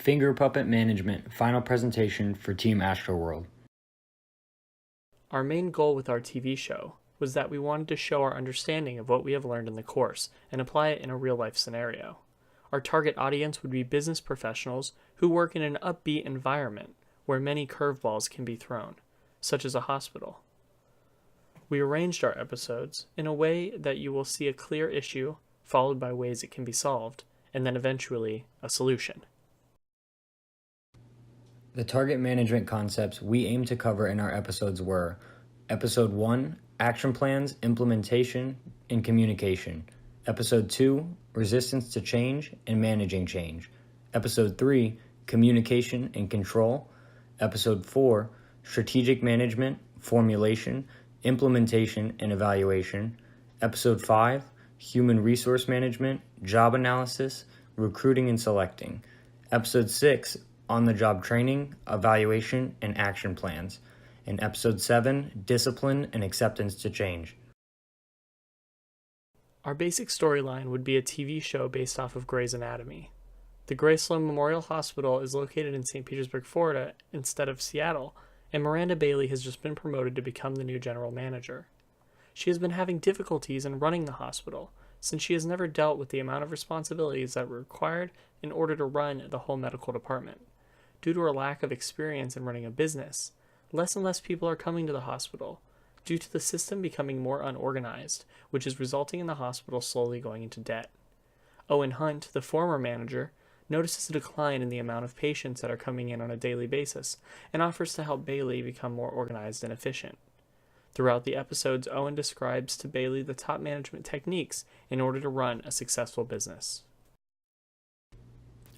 Finger Puppet Management Final Presentation for Team Astroworld. Our main goal with our TV show was that we wanted to show our understanding of what we have learned in the course and apply it in a real-life scenario. Our target audience would be business professionals who work in an upbeat environment where many curveballs can be thrown, such as a hospital. We arranged our episodes in a way that you will see a clear issue, followed by ways it can be solved, and then eventually a solution. The target management concepts we aim to cover in our episodes were Episode 1, Action Plans, Implementation, and Communication. Episode 2, Resistance to Change and Managing Change. Episode 3, Communication and Control. Episode 4, Strategic Management, Formulation, Implementation, and Evaluation. Episode 5, Human Resource Management, Job Analysis, Recruiting and Selecting. Episode 6, On-the-Job Training, Evaluation, and Action Plans. And Episode 7, Discipline and Acceptance to Change. Our basic storyline would be a TV show based off of Grey's Anatomy. The Gray Sloan Memorial Hospital is located in St. Petersburg, Florida, instead of Seattle, and Miranda Bailey has just been promoted to become the new general manager. She has been having difficulties in running the hospital, since she has never dealt with the amount of responsibilities that were required in order to run the whole medical department. Due to her lack of experience in running a business, less and less people are coming to the hospital, due to the system becoming more unorganized, which is resulting in the hospital slowly going into debt. Owen Hunt, the former manager, notices a decline in the amount of patients that are coming in on a daily basis and offers to help Bailey become more organized and efficient. Throughout the episodes, Owen describes to Bailey the top management techniques in order to run a successful business.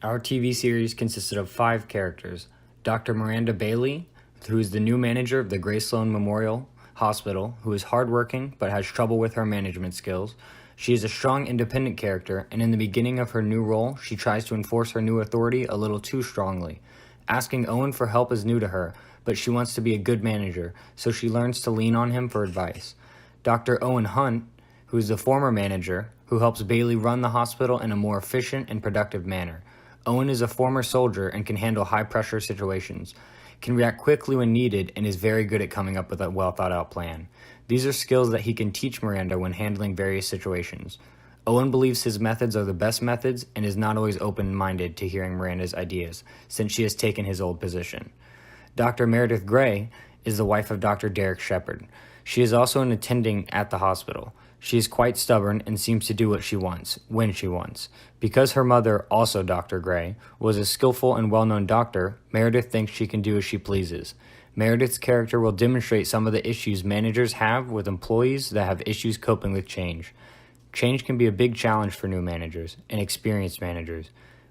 Our TV series consisted of 5 characters: Dr. Miranda Bailey, who is the new manager of the Gray Sloan Memorial Hospital, who is hardworking but has trouble with her management skills. She is a strong, independent character, and in the beginning of her new role, she tries to enforce her new authority a little too strongly. Asking Owen for help is new to her, but she wants to be a good manager, so she learns to lean on him for advice. Dr. Owen Hunt, who is the former manager, who helps Bailey run the hospital in a more efficient and productive manner. Owen is a former soldier and can handle high-pressure situations, can react quickly when needed, and is very good at coming up with a well-thought-out plan. These are skills that he can teach Miranda when handling various situations. Owen believes his methods are the best methods and is not always open-minded to hearing Miranda's ideas, since she has taken his old position. Dr. Meredith Gray is the wife of Dr. Derek Shepard. She is also an attending at the hospital. She is quite stubborn and seems to do what she wants, when she wants. Because her mother, also Dr. Gray, was a skillful and well-known doctor, Meredith thinks she can do as she pleases. Meredith's character will demonstrate some of the issues managers have with employees that have issues coping with change. Change can be a big challenge for new managers and experienced managers.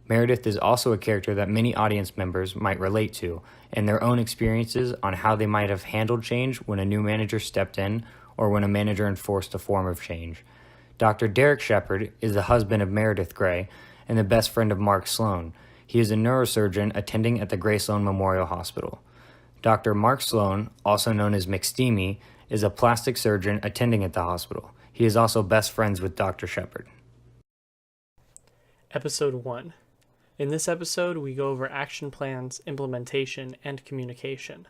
Meredith is also a character that many audience members might relate to, and their own experiences on how they might have handled change when a new manager stepped in or when a manager enforced a form of change. Dr. Derek Shepard is the husband of Meredith Gray and the best friend of Mark Sloan. He is a neurosurgeon attending at the Gray Sloan Memorial Hospital. Dr. Mark Sloan, also known as McSteamy, is a plastic surgeon attending at the hospital. He is also best friends with Dr. Shepard. Episode 1. In this episode, we go over action plans, implementation, and communication.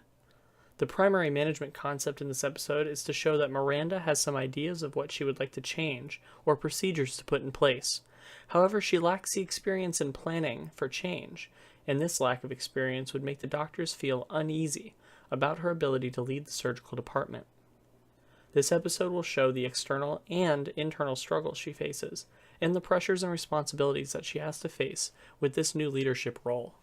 The primary management concept in this episode is to show that Miranda has some ideas of what she would like to change or procedures to put in place. However, she lacks the experience in planning for change, and this lack of experience would make the doctors feel uneasy about her ability to lead the surgical department. This episode will show the external and internal struggles she faces, and the pressures and responsibilities that she has to face with this new leadership role.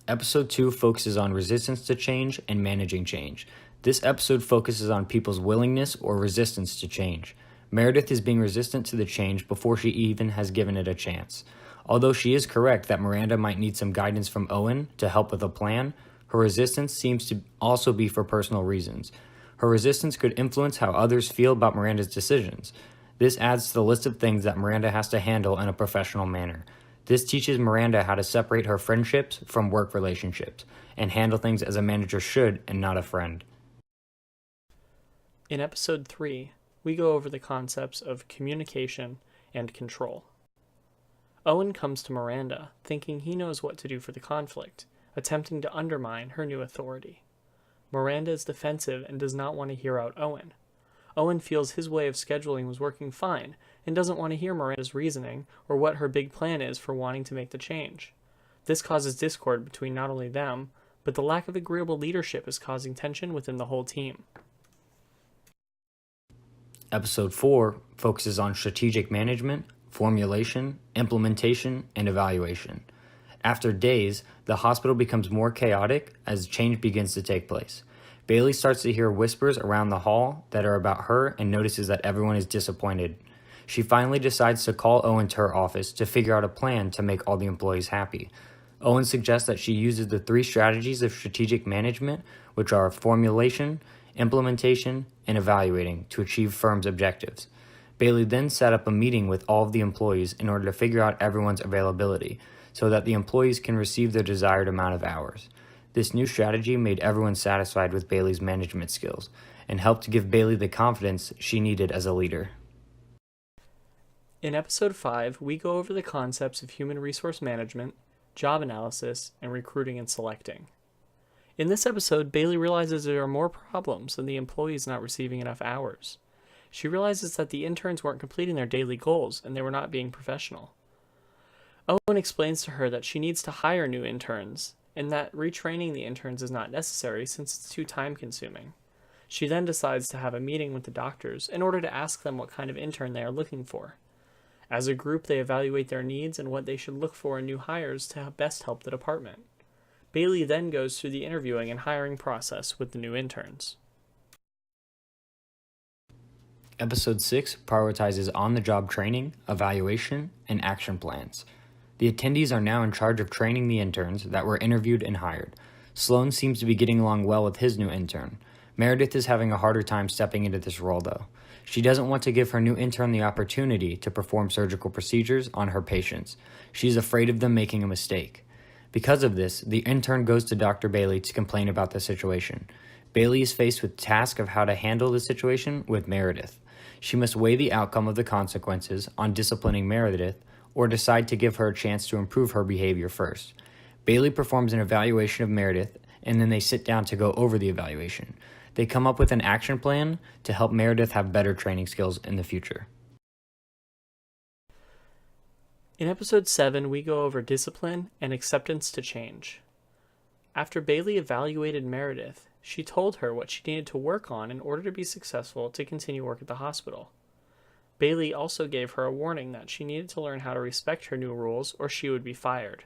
Episode 2 focuses on resistance to change and managing change. This episode focuses on people's willingness or resistance to change. Meredith is being resistant to the change before she even has given it a chance. Although she is correct that Miranda might need some guidance from Owen to help with a plan, her resistance seems to also be for personal reasons. Her resistance could influence how others feel about Miranda's decisions. This adds to the list of things that Miranda has to handle in a professional manner. This teaches Miranda how to separate her friendships from work relationships and handle things as a manager should and not a friend. In Episode 3, we go over the concepts of communication and control. Owen comes to Miranda, thinking he knows what to do for the conflict, attempting to undermine her new authority. Miranda is defensive and does not want to hear out Owen. Owen feels his way of scheduling was working fine and doesn't want to hear Miranda's reasoning or what her big plan is for wanting to make the change. This causes discord between not only them, but the lack of agreeable leadership is causing tension within the whole team. Episode 4 focuses on strategic management, formulation, implementation, and evaluation. After days, the hospital becomes more chaotic as change begins to take place. Bailey starts to hear whispers around the hall that are about her and notices that everyone is disappointed. She finally decides to call Owen to her office to figure out a plan to make all the employees happy. Owen suggests that she uses the 3 strategies of strategic management, which are formulation, implementation, and evaluating, to achieve firm's objectives. Bailey then set up a meeting with all of the employees in order to figure out everyone's availability, so that the employees can receive their desired amount of hours. This new strategy made everyone satisfied with Bailey's management skills, and helped to give Bailey the confidence she needed as a leader. In episode 5, we go over the concepts of human resource management, job analysis, and recruiting and selecting. In this episode, Bailey realizes there are more problems than the employees not receiving enough hours. She realizes that the interns weren't completing their daily goals and they were not being professional. Owen explains to her that she needs to hire new interns, and that retraining the interns is not necessary since it's too time-consuming. She then decides to have a meeting with the doctors in order to ask them what kind of intern they are looking for. As a group, they evaluate their needs and what they should look for in new hires to best help the department. Bailey then goes through the interviewing and hiring process with the new interns. Episode 6 prioritizes on-the-job training, evaluation, and action plans. The attendees are now in charge of training the interns that were interviewed and hired. Sloan seems to be getting along well with his new intern. Meredith is having a harder time stepping into this role, though. She doesn't want to give her new intern the opportunity to perform surgical procedures on her patients. She's afraid of them making a mistake. Because of this, the intern goes to Dr. Bailey to complain about the situation. Bailey is faced with the task of how to handle the situation with Meredith. She must weigh the outcome of the consequences on disciplining Meredith or decide to give her a chance to improve her behavior first. Bailey performs an evaluation of Meredith, and then they sit down to go over the evaluation. They come up with an action plan to help Meredith have better training skills in the future. In episode 7, we go over discipline and acceptance to change. After Bailey evaluated Meredith, she told her what she needed to work on in order to be successful to continue work at the hospital. Bailey also gave her a warning that she needed to learn how to respect her new rules or she would be fired.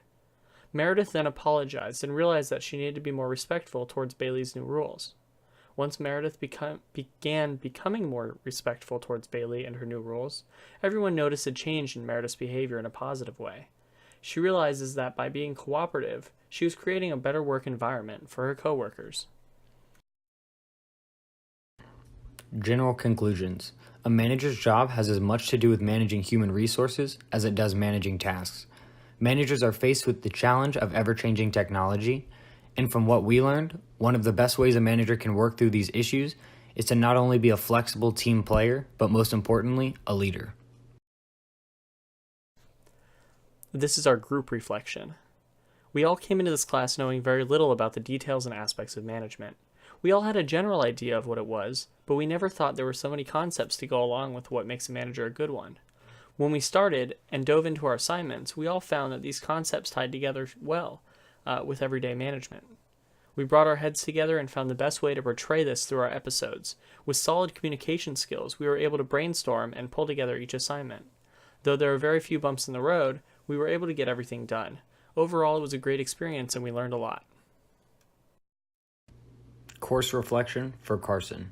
Meredith then apologized and realized that she needed to be more respectful towards Bailey's new rules. Once Meredith began becoming more respectful towards Bailey and her new rules, everyone noticed a change in Meredith's behavior in a positive way. She realizes that by being cooperative, she was creating a better work environment for her coworkers. General conclusions. A manager's job has as much to do with managing human resources as it does managing tasks. Managers are faced with the challenge of ever-changing technology, and from what we learned, one of the best ways a manager can work through these issues is to not only be a flexible team player, but most importantly, a leader. This is our group reflection. We all came into this class knowing very little about the details and aspects of management. We all had a general idea of what it was, but we never thought there were so many concepts to go along with what makes a manager a good one. When we started and dove into our assignments, we all found that these concepts tied together well with everyday management. We brought our heads together and found the best way to portray this through our episodes. With solid communication skills, we were able to brainstorm and pull together each assignment. Though there are very few bumps in the road, we were able to get everything done. Overall, it was a great experience and we learned a lot. Course reflection for Carson.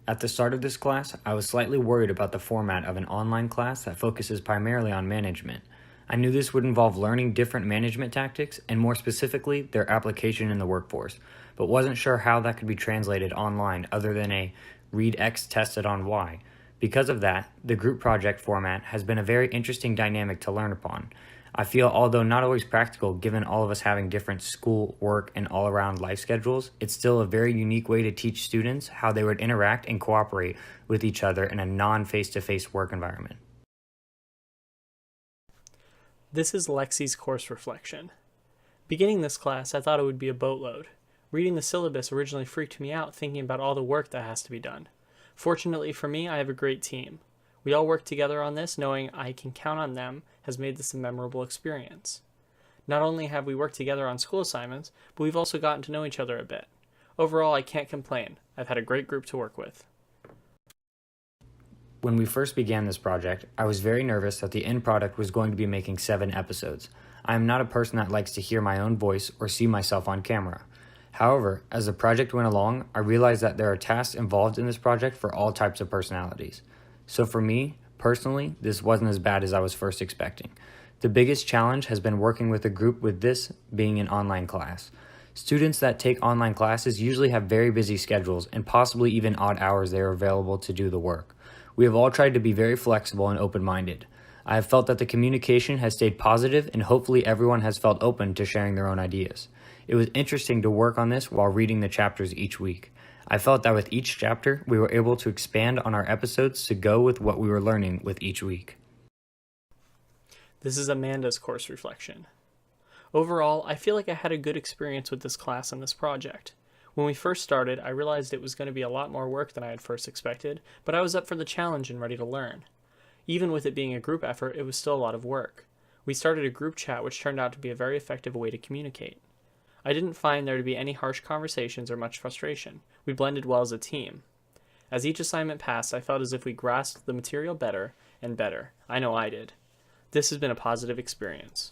At the start of this class, I was slightly worried about the format of an online class that focuses primarily on management. I knew this would involve learning different management tactics and more specifically their application in the workforce, but wasn't sure how that could be translated online other than a read X tested on Y. Because of that, the group project format has been a very interesting dynamic to learn upon. I feel although not always practical given all of us having different school, work, and all-around life schedules, it's still a very unique way to teach students how they would interact and cooperate with each other in a non-face-to-face work environment. This is Lexi's course reflection. Beginning this class, I thought it would be a boatload. Reading the syllabus originally freaked me out, thinking about all the work that has to be done. Fortunately for me, I have a great team. We all work together on this, knowing I can count on them has made this a memorable experience. Not only have we worked together on school assignments, but we've also gotten to know each other a bit. Overall, I can't complain. I've had a great group to work with. When we first began this project, I was very nervous that the end product was going to be making 7 episodes. I am not a person that likes to hear my own voice or see myself on camera. However, as the project went along, I realized that there are tasks involved in this project for all types of personalities. So for me, personally, this wasn't as bad as I was first expecting. The biggest challenge has been working with a group, with this being an online class. Students that take online classes usually have very busy schedules and possibly even odd hours they are available to do the work. We have all tried to be very flexible and open-minded. I have felt that the communication has stayed positive and hopefully everyone has felt open to sharing their own ideas. It was interesting to work on this while reading the chapters each week. I felt that with each chapter, we were able to expand on our episodes to go with what we were learning with each week. This is Amanda's course reflection. Overall, I feel like I had a good experience with this class and this project. When we first started, I realized it was going to be a lot more work than I had first expected, but I was up for the challenge and ready to learn. Even with it being a group effort, it was still a lot of work. We started a group chat, which turned out to be a very effective way to communicate. I didn't find there to be any harsh conversations or much frustration. We blended well as a team. As each assignment passed, I felt as if we grasped the material better and better. I know I did. This has been a positive experience.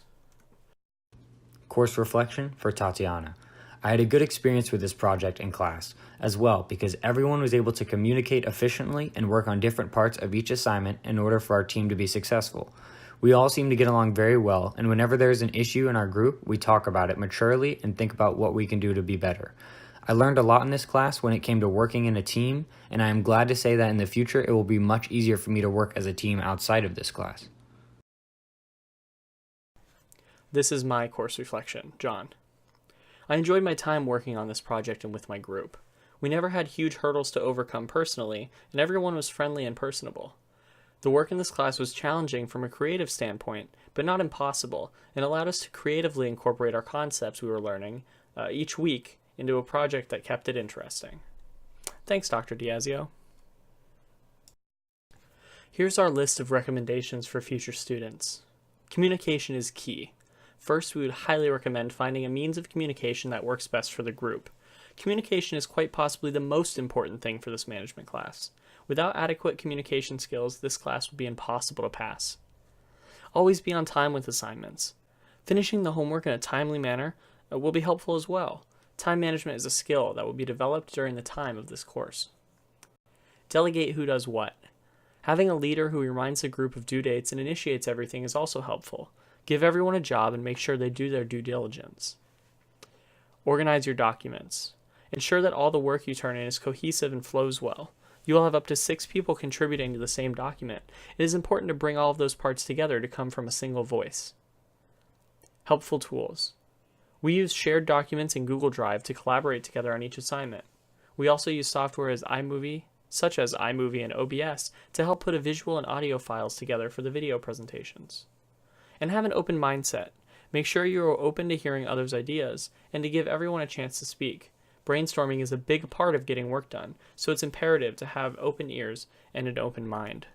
Course reflection for Tatiana. I had a good experience with this project in class as well because everyone was able to communicate efficiently and work on different parts of each assignment in order for our team to be successful. We all seem to get along very well, and whenever there is an issue in our group, we talk about it maturely and think about what we can do to be better. I learned a lot in this class when it came to working in a team, and I am glad to say that in the future it will be much easier for me to work as a team outside of this class. This is my course reflection, John. I enjoyed my time working on this project and with my group. We never had huge hurdles to overcome personally, and everyone was friendly and personable. The work in this class was challenging from a creative standpoint, but not impossible, and allowed us to creatively incorporate our concepts we were learning each week into a project that kept it interesting. Thanks, Dr. Diazio. Here's our list of recommendations for future students. Communication is key. First, we would highly recommend finding a means of communication that works best for the group. Communication is quite possibly the most important thing for this management class. Without adequate communication skills, this class would be impossible to pass. Always be on time with assignments. Finishing the homework in a timely manner will be helpful as well. Time management is a skill that will be developed during the time of this course. Delegate who does what. Having a leader who reminds the group of due dates and initiates everything is also helpful. Give everyone a job and make sure they do their due diligence. Organize your documents. Ensure that all the work you turn in is cohesive and flows well. You will have up to 6 people contributing to the same document. It is important to bring all of those parts together to come from a single voice. Helpful tools. We use shared documents in Google Drive to collaborate together on each assignment. We also use software such as iMovie and OBS to help put a visual and audio files together for the video presentations. And have an open mindset. Make sure you are open to hearing others' ideas and to give everyone a chance to speak. Brainstorming is a big part of getting work done, so it's imperative to have open ears and an open mind.